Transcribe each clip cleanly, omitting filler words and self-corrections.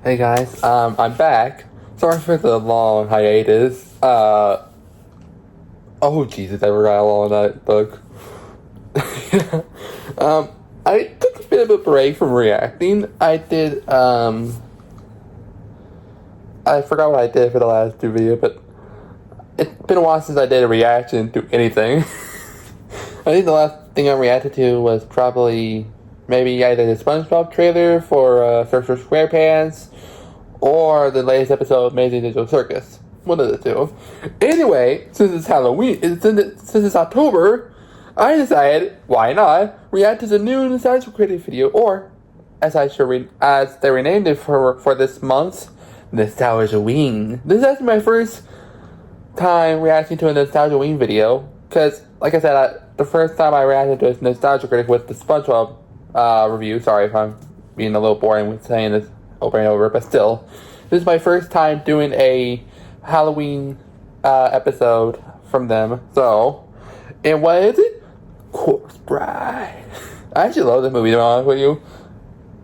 Hey guys, I'm back. Sorry for the long hiatus. Oh Jesus, I forgot how long that took. I took a bit of a break from reacting. I forgot what I did for the last two videos, but it's been a while since I did a reaction to anything. I think the last thing I reacted to was probably maybe either the SpongeBob trailer for Sorcerer SquarePants or the latest episode of Amazing Digital Circus. One of the two. Anyway, since it's Halloween, since it's October, I decided, why not, react to the new nostalgia critic video, or as they renamed it for this month, nostalgia-ween. This is actually my first time reacting to a nostalgia-ween video, because, like I said, the first time I reacted to a nostalgia critic was the SpongeBob review. Sorry if I'm being a little boring with saying this over and over, but still, this is my first time doing a Halloween episode from them. So, and what is it? Corpse Bride. I actually love this movie, to be honest with you.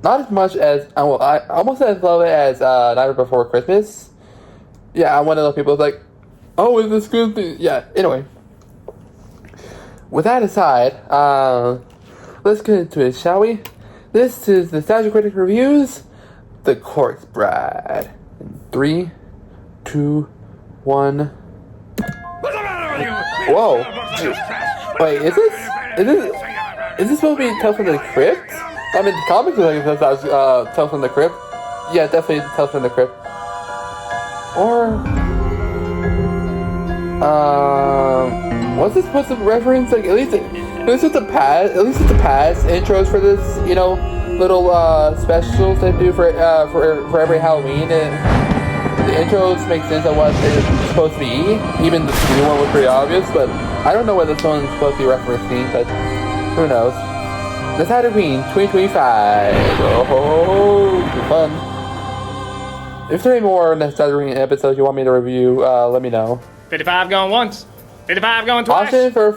Not as much as I almost as love it as Night Before Christmas. Yeah, I'm one of those people that's like, oh, is this good? Yeah. Anyway, with that aside, let's get into it, shall we? This is Nostalgia Critic Reviews, The Corpse Bride. In 3, 2, 1. Whoa! Wait, is this supposed to be Tales from the Crypt? I mean, the comics are like Tales from the Crypt. Yeah, definitely Tales from the Crypt. Or what's this supposed to reference? Like, at least with the past intros for this, you know, little specials they do for every Halloween, and the intros make sense of what it's supposed to be. Even the new one was pretty obvious, but I don't know what this one's supposed to be referencing, but who knows. Nostalgia-ween 2025. Oh, fun. If there are any more Nostalgia-ween episodes you want me to review, let me know. 55 going once, 55 going twice. Option for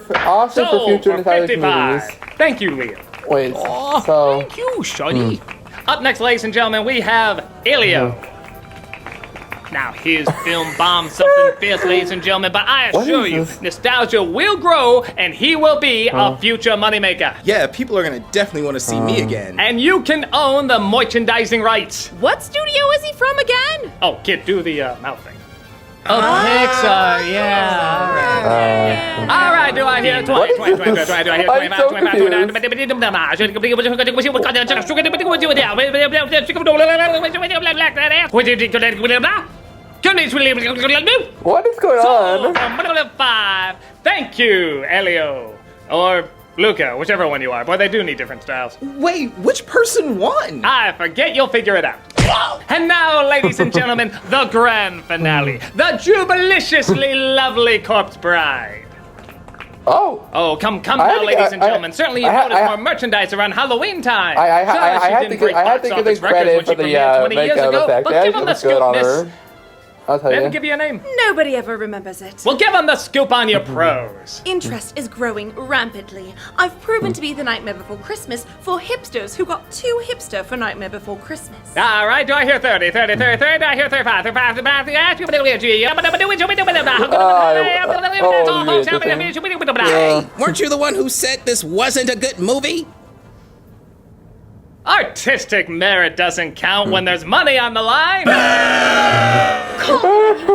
future Nostalgia movies. Thank you, Leo. Wait, so... Thank you, Shuddy. Up next, ladies and gentlemen, we have Elio. Now, his film bombed something fierce, ladies and gentlemen, but I assure you, nostalgia will grow, and he will be a future moneymaker. Yeah, people are gonna definitely want to see me again. And you can own the merchandising rights. What studio is he from again? Oh, kid, do the mouth thing. Oh, Pixar, yeah. All right, do I hear 20, 20, 20, 20, do I hear 25, 25, what is going on? 5. Thank you, Elio. Or Luca, whichever one you are. Boy, they do need different styles. Wait, which person won? I forget, you'll figure it out. And now, ladies and gentlemen, the grand finale. The jubiliciously lovely Corpse Bride. Oh, come now, ladies and gentlemen. Certainly you've noticed more merchandise around Halloween time. I had to give them credit for the makeup effect. But give them the scoop, I'll tell you. Let me give you a name. Nobody ever remembers it. Well, give them the scoop on your pros. Interest is growing rampantly. I've proven to be the Nightmare Before Christmas for hipsters who got too hipster for Nightmare Before Christmas. All right, do I hear 30, 30, 30, 30, do I hear 35, 35, 35, Hey, weren't you the one who said this wasn't a good movie? Artistic merit doesn't count when there's money on the line. You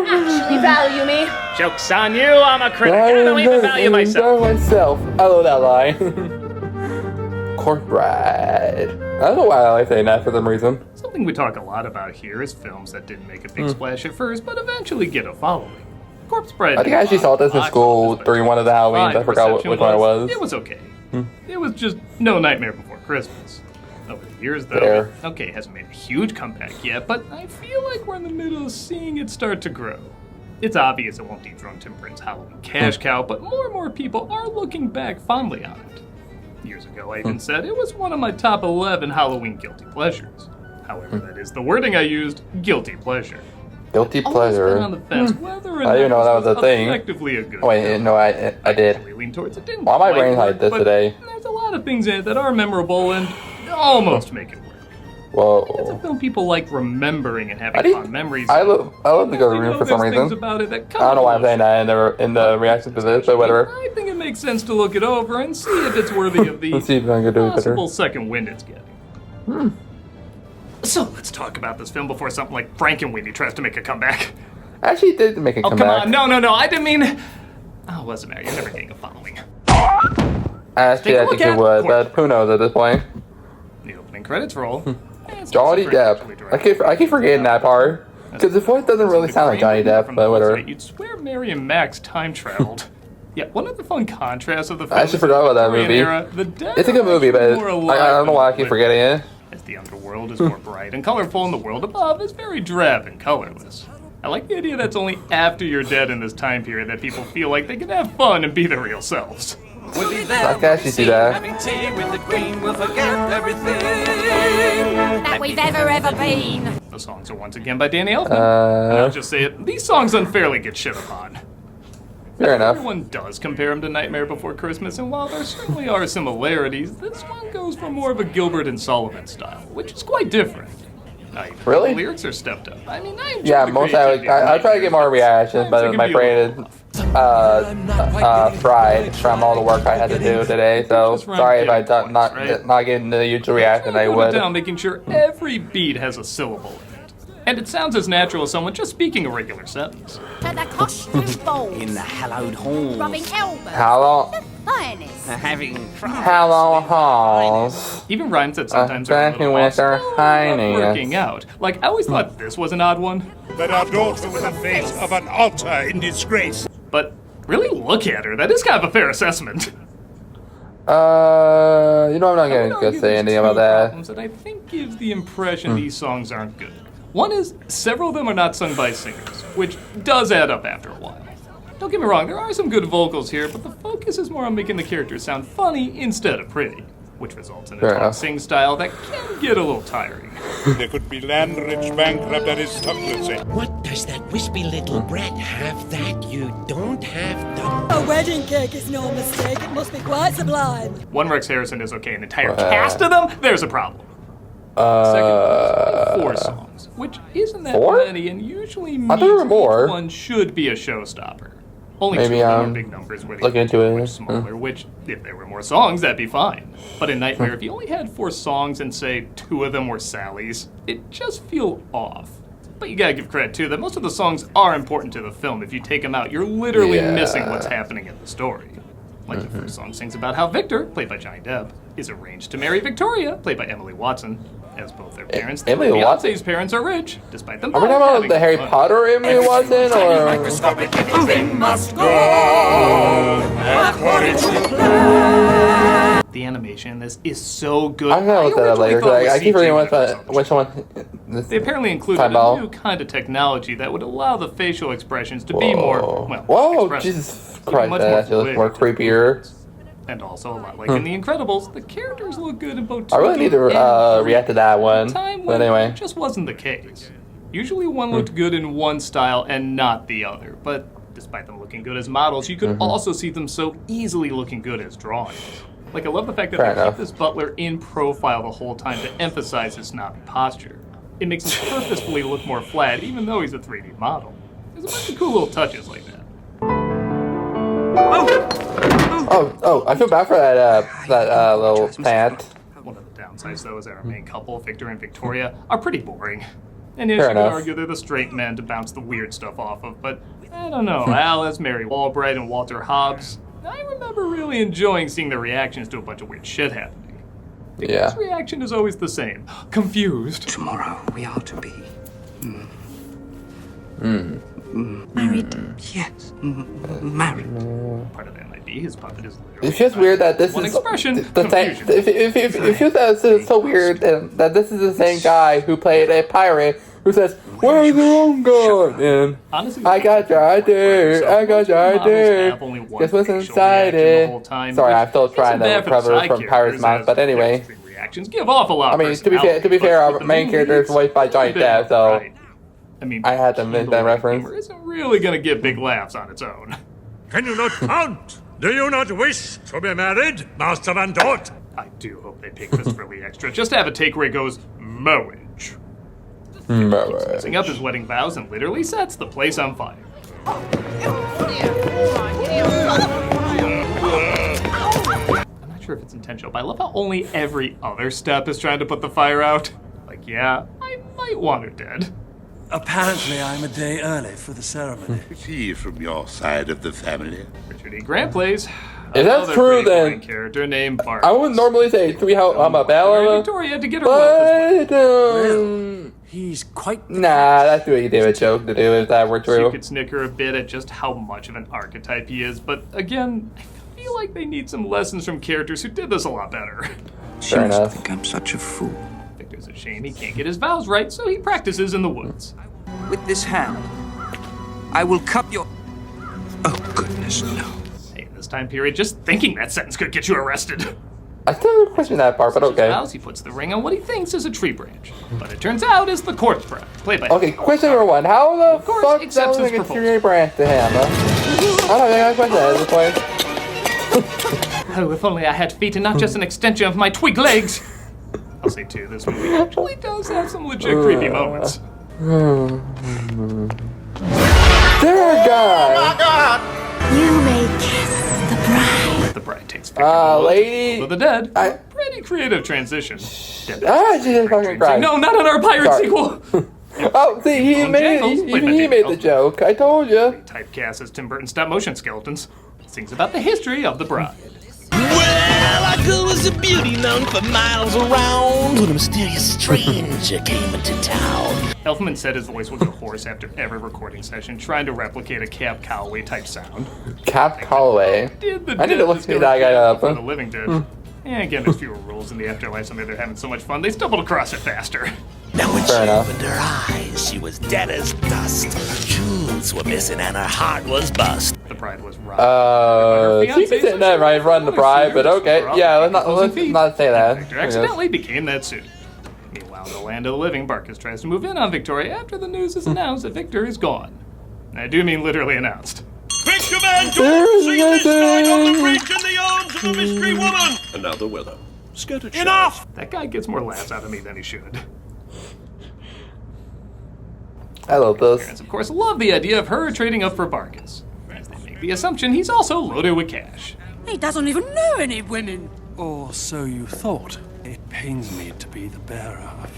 actually value me. Joke's on you, I'm a critic. I don't even value myself. I love that line. Corpse Bride. I don't know why I like saying that for some reason. Something we talk a lot about here is films that didn't make a big splash at first, but eventually get a following. Corpse Bride. I think I actually saw this in school during one of the Halloweens. I forgot which one it was. It was okay. It was just no Nightmare Before Christmas. Over the years, though, okay, it hasn't made a huge comeback yet, but I feel like we're in the middle of seeing it start to grow. It's obvious it won't dethrone Tim Burton's Halloween cash cow, but more and more people are looking back fondly on it. Years ago, I even said it was one of my top 11 Halloween guilty pleasures. However, that is the wording I used, guilty pleasure. Guilty pleasure. Been on the fence whether or not I didn't know that was a thing. Effectively a good wait, no, I did. Lean towards it. Didn't Why my quite brain work, like this but today? There's a lot of things in it that are memorable and almost make it work. It's a Whoa. film people like remembering and having fond memories. I love to go to the room for some There's things reason. about it that I don't know why I'm saying that in the reaction to this, but whatever. I think it makes sense to look it over and see if it's worthy of the Let's see if I can do it better. possible second wind it's getting. So let's talk about this film before something like Frankenweenie tries to make a comeback. Actually, it did make a Oh, comeback. come on. No. I didn't mean... Oh, what's the matter? You're never getting a following. Actually, I think it would, but who knows at this point. The opening credits roll. Johnny Depp. I keep forgetting that part. Because the voice doesn't really sound like Johnny Depp, but whatever. You'd swear Mary and Max time traveled. Yeah, one of the fun contrasts of the film I actually forgot about that movie. It's a good movie, but I don't know why I keep forgetting it. As the underworld is more bright and colorful, and the world above is very drab and colorless. I like the idea that's only after you're dead in this time period that people feel like they can have fun and be their real selves. We'll be there. I can actually see that. Having tea with the Queen, we'll forget everything that we've ever been. The songs are once again by Danny Elfman. And I'll just say it, these songs unfairly get shit upon. Fair enough. Everyone does compare him to Nightmare Before Christmas, and while there certainly are similarities, this one goes for more of a Gilbert and Sullivan style, which is quite different. Really? The lyrics are stepped up. I mean, I enjoy Yeah, the most creativity I of try to get more reactions, but my brain is fried from all the work I had to do today. So sorry if I not getting the usual reaction I would. Down, making sure every beat has a syllable in it, and it sounds as natural as someone just speaking a regular sentence. To the costume ball. In the hallowed halls. Rubbing elbows. How long? Finest. Having How long halls? Even rhymes that sometimes are a Back little with off, our still not highness. working out. Like, I always thought this was an odd one. That our daughter with the face of an altar in disgrace. But really look at her. That is kind of a fair assessment. You know I'm not I would gonna argue say there's anything two about that. problems that I think gives the impression these songs aren't good. One is several of them are not sung by singers, which does add up after a while. Don't get me wrong, there are some good vocals here, but the focus is more on making the characters sound funny instead of pretty, which results in a Fair talk enough. sing style that can get a little tiring. There could be land-rich bankrupt aristocracy. What does that wispy little brat have that you don't have, Dumb? A wedding cake is no mistake. It must be quite sublime. One Rex Harrison is okay, an entire cast of them? There's a problem. Second, 4 songs, which isn't that 4? many, and usually I thought there were means more. each one should be a showstopper. Only Maybe, 2 of them are big numbers where the look into other it. much smaller, which, if there were more songs, that'd be fine. But in Nightmare, if you only had 4 songs and, say, 2 of them were Sally's, it just feel off. But you gotta give credit, too, that most of the songs are important to the film. If you take them out, you're literally missing what's happening in the story. Like the first song sings about how Victor, played by Johnny Depp, is arranged to marry Victoria, played by Emily Watson, as both their parents. Emily Watson? Beyonce's parents are rich, despite them Are we both talking about having the Harry fun. Potter Emily Watson, or microscopic everything must go according to plan. The animation in this is so good. I'm gonna look that up later. originally thought it I was keep forgetting CG which one. They apparently included Time a out. new kind of technology that would allow the facial expressions to be more, well, Whoa, expressive. Jesus Even Christ, much that more actually looks fluid. more creepier. And also, a lot like in The Incredibles, the characters look good in both I really 2D need to and 3D. react to that one. Time But when anyway. it just wasn't the case. Usually one looked good in one style and not the other, but despite them looking good as models, you could also see them so easily looking good as drawings. Like, I love the fact that Fair they enough. keep this butler in profile the whole time to emphasize his snobby posture. It makes him purposefully look more flat, even though he's a 3D model. There's a bunch of cool little touches like that. Oh, I feel bad for that little pant. One of the downsides, though, is that our main couple, Victor and Victoria, are pretty boring. And yes, Fair you could enough. argue they're the straight men to bounce the weird stuff off of, but I don't know. Al as Mary Walbright and Walter Hobbs, I remember really enjoying seeing their reactions to a bunch of weird shit happening. Victor's reaction is always the same. Confused. Tomorrow we are to be Married. yes, married. Part of that might be his puppet is literally It feels weird that this one is expression, the same. confusion. It feels that it's so weird that this is the same guy who played a pirate who says, "Where's the wrong gun?" And Honestly, I got your idea. I got your idea. Guess what's inside it? Sorry, I'm still trying to recover from Pirate's Mouth, but anyway. Reactions give off a lot. I mean, to be fair, our main character is voiced by Johnny Depp, so I mean, I had to make that reference. humor isn't really gonna get big laughs on its own. Can you not count? Do you not wish to be married, Master Van Dort? I do hope they pick Christopher Lee extra, just to have a take where he goes, marriage. Marriage. Messing up his wedding vows and literally sets the place on fire. I'm not sure if it's intentional, but I love how only every other step is trying to put the fire out. Like, yeah, I might want her dead. Apparently, I'm a day early for the ceremony. Is he from your side of the family? Richard E. Grant plays. If that's true, then character named Bart. I would normally say I'm a Bella, Victoria had to get her wealth but He's quite. Nah, that's what you did a joke to do if that were You true. could snicker a bit at just how much of an archetype he is, but again, I feel like they need some lessons from characters who did this a lot better. Fair enough. I think I'm such a fool. Victor's a shame he can't get his vows right, so he practices in the woods. With this hand, I will cup your. Oh, goodness, no. Hey, in this time period, just thinking that sentence could get you arrested. I still question that part, but okay. Vows, he puts the ring on what he thinks is a tree branch, but it turns out it's the corpse bride, played by. Okay, question number one. How the course, fuck accepts does his a tree branch to him? I don't think I question at this point. Oh, if only I had feet and not just an extension of my twig legs. I'll say too, this movie actually does have some legit creepy moments. Dear God! You may kiss the bride. The bride takes Victor lady. of the dead. Pretty creative transition. Jesus fucking Christ. No, not in our pirate Sorry. sequel. Oh, see, he made the joke. I told you. Typecast as Tim Burton stop motion skeletons. Sings about the history of the bride. Well, our girl was a beauty known for miles around when a mysterious stranger came into town. Elfman said his voice would go hoarse after every recording session, trying to replicate a Cab Calloway type sound. Cab Calloway. I need to look that guy up. For the living dead. And again, there's fewer rules in the afterlife, so maybe they're having so much fun, they stumbled across it faster. Now when Fair she enough. opened her eyes, she was dead as dust. Her jewels were missing and her heart was bust. The bride was robbed. She be sitting there right running the bride, but okay. Yeah, let's not say that. Victor accidentally became that soon. Meanwhile, in the land of the living, Barkis tries to move in on Victoria after the news is announced that Victor is gone. I do mean literally announced. Quick command to see this night on the bridge in the arms of a mystery woman! And now the weather. Scattered Enough! That guy gets more laughs out of me than he should. I love this. Parents, of course, love the idea of her trading up for Barkis. As they make the assumption he's also loaded with cash. He doesn't even know any women. Or so you thought. It pains me to be the bearer of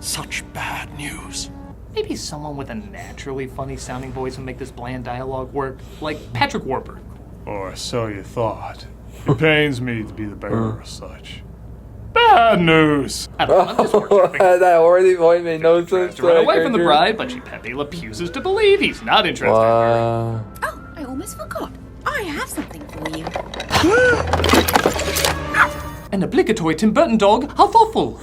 such bad news. Maybe someone with a naturally funny sounding voice would make this bland dialogue work, like Patrick Warburton. Or so you thought. It pains me to be the bearer of such bad news. I don't know, I'm just workshopping. That already voice made no sense. To run away from the bride, but she Pepe refuses to believe he's not interested in her. Oh, I almost forgot. I have something for you. An obligatory Tim Burton dog, how thoughtful!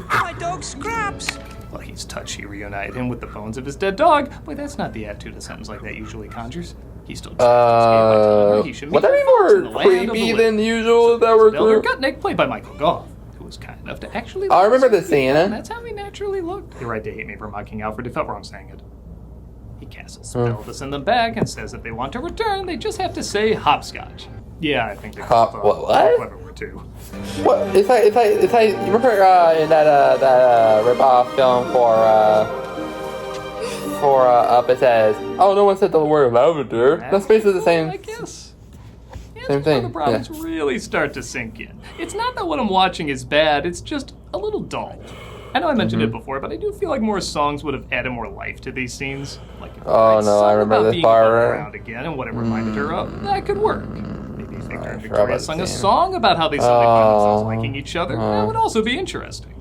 My dog Scraps! Well, he's touched. She reunited him with the bones of his dead dog. Boy, that's not the attitude a sentence like that usually conjures. He still tries to escape by telling her he should meet would that her be folks in more the land of the creepy living. than usual if that were Elder true? Gutnick, played by Michael Goff, who was kind enough to actually. I remember the and scene. that's how he naturally looked. You're right to hate me for mocking Alfred. It felt wrong saying it. He casts a spell to send them back and says if they want to return, they just have to say hopscotch. Yeah, I think they what? clever were too. What? It's like you remember in that rip-off film for Up, it says, "Oh, no one said the word lavender." That's basically the same. I guess. Yeah, Same thing, The problems really start to sink in. It's not that what I'm watching is bad. It's just a little dull. I know I mentioned it before, but I do feel like more songs would have added more life to these scenes. Like if Oh, no, I remember this part. around again and what it reminded her of, that could work. Maybe if Victor and forgot about Victoria the sung a scene. song about how they suddenly found themselves liking each other. That would also be interesting.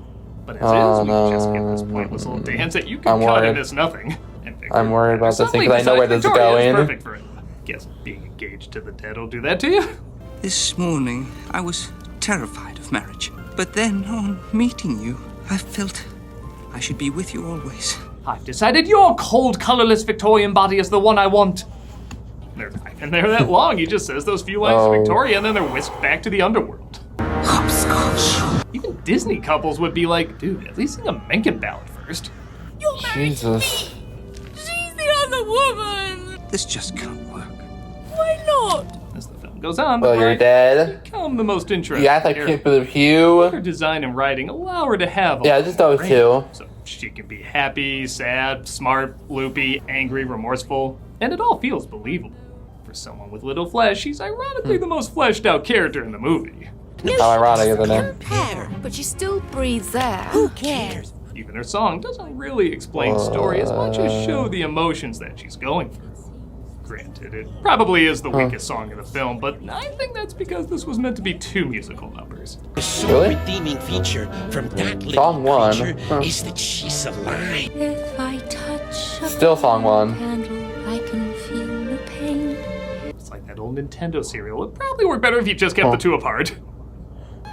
But as is, we can just get this pointless little dance that you can I'm cut worried. and miss nothing. And Victor, I'm worried about this thing suddenly because I know where this decides is Victoria going. Perfect for him. Guess being engaged to the dead will do that to you. This morning, I was terrified of marriage. But then, on meeting you, I felt I should be with you always. I've decided your cold, colorless Victorian body is the one I want. They're not even there that long. He just says those few lines to Victoria, and then they're whisked back to the underworld. Hopscotch. Even Disney couples would be like, dude, at least sing a Mencken ballad first. You're married Jesus. to me. She's the other woman. This just can't work. Why not? As the film film goes on, the Well, you're bride dead. become the most interesting. You act like character. Cupid of Hugh. Her design and writing allow her to have a Yeah, just those range. two. So she can be happy, sad, smart, loopy, angry, remorseful, and it all feels believable. For someone with little flesh, she's ironically the most fleshed out character in the movie. How ironic, isn't it? Compare, but she still breathes there. Who cares? Even her song doesn't really explain story as much as show the emotions that she's going through. Granted, it probably is the weakest song in the film, but I think that's because this was meant to be 2 musical numbers. The sole Really? redeeming feature from that little Song 1. creature Huh. is that she's alive. If I touch a Still song 1. candle, I can feel no pain. It's like that old Nintendo cereal. It'd probably work better if you just kept the 2 apart.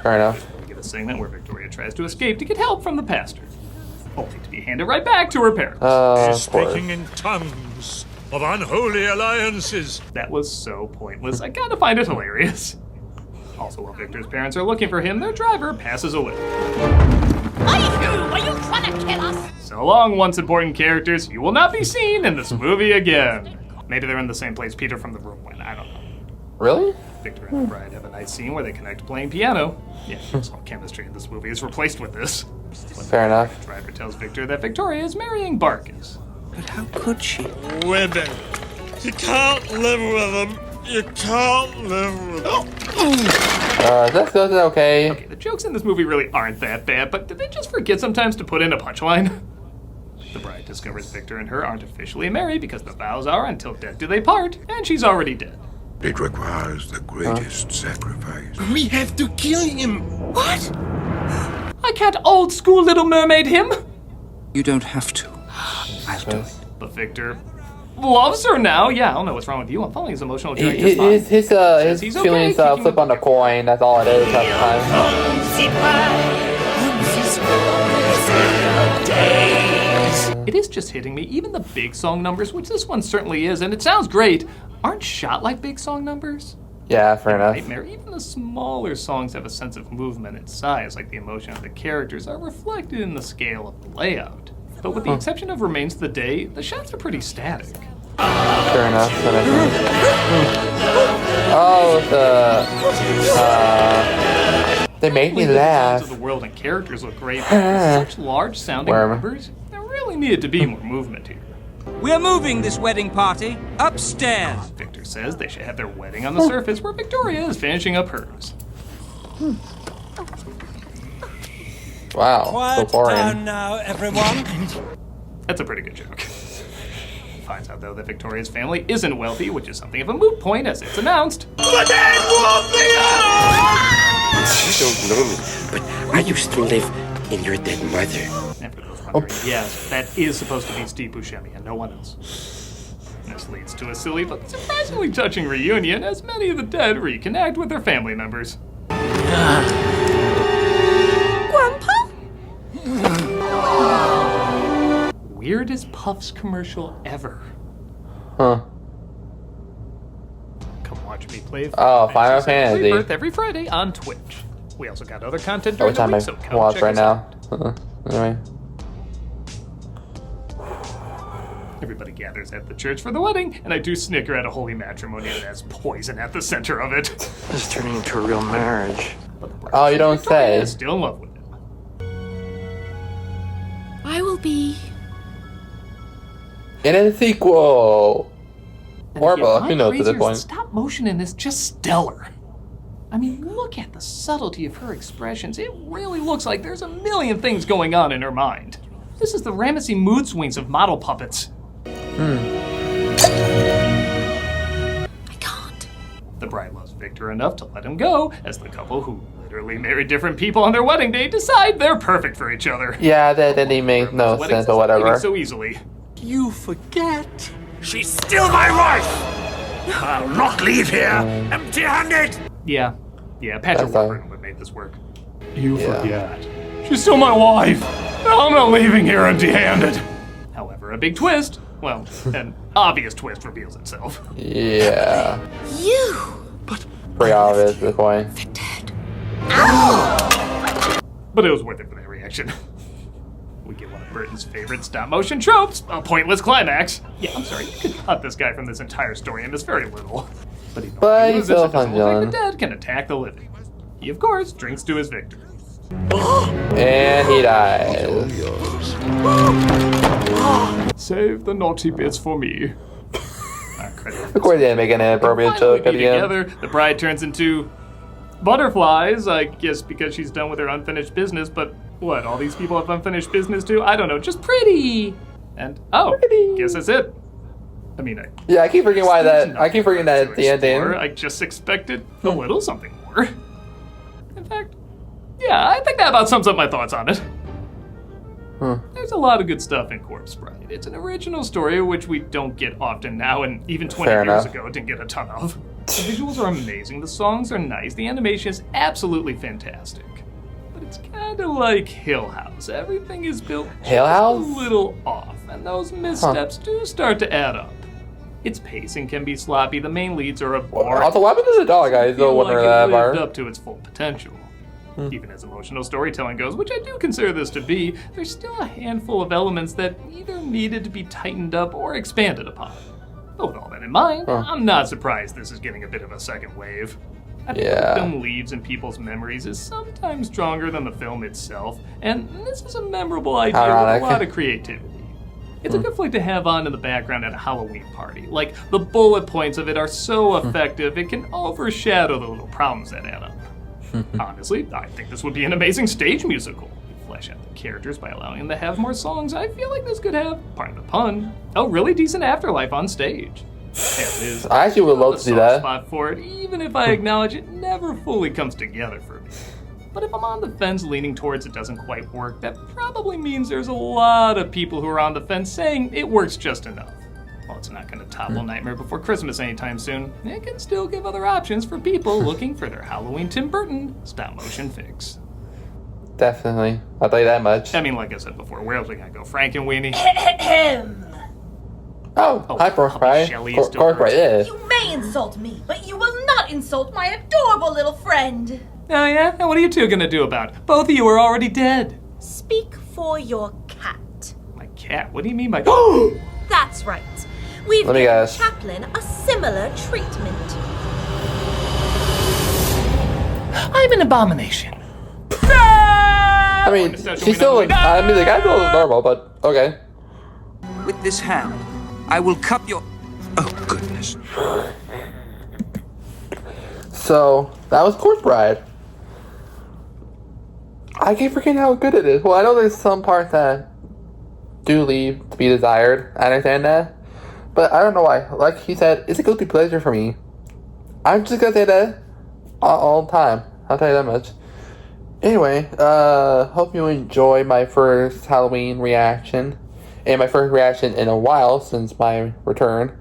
Fair enough. We get a segment where Victoria tries to escape to get help from the pastor, only to be handed right back to her parents. Of course. Speaking in tongues of unholy alliances. That was so pointless. I gotta find it hilarious. Also, while Victor's parents are looking for him, their driver passes away. Are you trying to kill us? So long, once important characters. You will not be seen in this movie again. Maybe they're in the same place Peter from The Room went. I don't know. Really? Victor and the bride have a nice scene where they connect playing piano. Yeah, all chemistry in this movie is replaced with this. When Fair enough. the driver tells Victor that Victoria is marrying Barkis. But how could she? Women. You can't live with them. You can't live with them. That's okay. Okay, the jokes in this movie really aren't that bad, but did they just forget sometimes to put in a punchline? The bride discovers Victor and her aren't officially married because the vows are until death do they part, and she's already dead. It requires the greatest sacrifice. We have to kill him. What? I can't old school Little Mermaid him! You don't have to. I'll do it. But Victor loves her now. Yeah, I don't know what's wrong with you. I'm following his emotional journey just fine. His he's okay, feelings keeping flip on a coin. That's all it is half the time. It is just hitting me. Even the big song numbers, which this one certainly is, and it sounds great, aren't shot like big song numbers. Yeah, fair enough. Nightmare, even the smaller songs have a sense of movement and size, like the emotion of the characters are reflected in the scale of the layout. But with the exception of Remains of the Day, the shots are pretty static. Fair enough. Oh, they make me The designs laugh. of the world and characters look great, but with such large sounding Worm. numbers, there really needed to be more movement here. We're moving this wedding party upstairs. Victor says they should have their wedding on the surface where Victoria is finishing up hers. Wow, so Quiet boring. down now, everyone. That's a pretty good joke. Finds out though that Victoria's family isn't wealthy, which is something of a moot point as it's announced. But I used to live in your dead mother. And for those wondering, yes, that is supposed to be Steve Buscemi and no one else. This leads to a silly but surprisingly touching reunion as many of the dead reconnect with their family members. Grandpa? Weirdest Puffs commercial ever. Huh. Come watch me play Final Fantasy. Rebirth every Friday on Twitch. We also got other content Which during the time week, so I come watch check right us now. out. Anyway. Everybody gathers at the church for the wedding, and I do snicker at a holy matrimony that has poison at the center of it. This is turning into a real marriage. But the bride Oh, you says don't Victoria say. is still in love with him. I will be. In a sequel. And Or again, both, my who knows at this crazier point. Stop motion in this just stellar. I mean, look at the subtlety of her expressions. It really looks like there's a million things going on in her mind. This is the Ramesses mood swings of model puppets. I can't. The bride loves Victor enough to let him go, as the couple who literally married different people on their wedding day decide they're perfect for each other. Yeah, that didn't make no Weddings sense or whatever. leaving so easily. You forget. She's still my wife. I'll not leave here empty-handed. Yeah, Patrick That's Warburton would make this work. You Yeah. forget. She's still my wife. I'm not leaving here empty-handed. However, a big twist, well, an obvious twist reveals itself. Yeah. You. Pretty obvious at this point. But it was worth it for that reaction. We get one of Burton's favorite stop-motion tropes, a pointless climax. Yeah, I'm sorry, you could cut this guy from this entire story and miss very little. But he But knows he that feels the villain. dead can attack the living. He, of course, drinks to his victory. And he dies. Save the naughty bits for me. Of course, they didn't make an inappropriate joke at the end. Together, the bride turns into butterflies, I guess, because she's done with her unfinished business. But what? All these people have unfinished business too? I don't know. Just pretty. And guess that's it. I mean, I keep forgetting why that. I keep forgetting that at the ending. I just expected a little something more. In fact, yeah, I think that about sums up my thoughts on it. There's a lot of good stuff in Corpse Bride. It's an original story, which we don't get often now, and even 20 years ago didn't get a ton of. The visuals are amazing, the songs are nice, the animation is absolutely fantastic. But it's kind of like Hill House. Everything is built a little off, and those missteps do start to add up. Its pacing can be sloppy, the main leads are a boring. Also, what happened to the dog, guys? Don't wonder that lived up to its full potential. Even as emotional storytelling goes, which I do consider this to be, there's still a handful of elements that either needed to be tightened up or expanded upon. But with all that in mind, I'm not surprised this is getting a bit of a second wave. I think what the film leaves in people's memories is sometimes stronger than the film itself, and this is a memorable idea with a lot of creativity. It's a good flick to have on in the background at a Halloween party. Like, the bullet points of it are so effective, it can overshadow the little problems that add up. Honestly, I think this would be an amazing stage musical. You flesh out the characters by allowing them to have more songs. I feel like this could have, pardon the pun, a really decent afterlife on stage. As is, I actually would love to see that. Spot for it, even if I acknowledge it never fully comes together for me. But if I'm on the fence leaning towards it doesn't quite work, that probably means there's a lot of people who are on the fence saying it works just enough. While it's not going to topple Nightmare Before Christmas anytime soon, it can still give other options for people looking for their Halloween Tim Burton stop-motion fix. Definitely. I'll tell you that much. I mean, like I said before, where else are we going to go? Frankenweenie? Hi, Corpse Bride. Corpse Bride, yeah. You may insult me, but you will not insult my adorable little friend. Oh yeah? And what are you two going to do about it? Both of you are already dead. Speak for your cat. My cat? What do you mean by... That's right. We've Let me given guess. Chaplin a similar treatment. I'm an abomination. I mean, she's still... the guy's still normal, but okay. With this hand, I will cup your... Oh, goodness. So, that was Corpse Bride. I keep forgetting how good it is. Well, I know there's some parts that do leave to be desired. I understand that. But I don't know why. Like he said, it's a guilty pleasure for me. I'm just gonna say that all the time. I'll tell you that much. Anyway, hope you enjoy my first Halloween reaction. And my first reaction in a while since my return.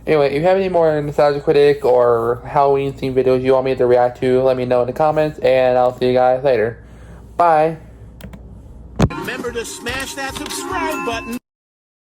Anyway, if you have any more Nostalgia Critic or Halloween themed videos you want me to react to, let me know in the comments, and I'll see you guys later. Bye! Remember to smash that subscribe button.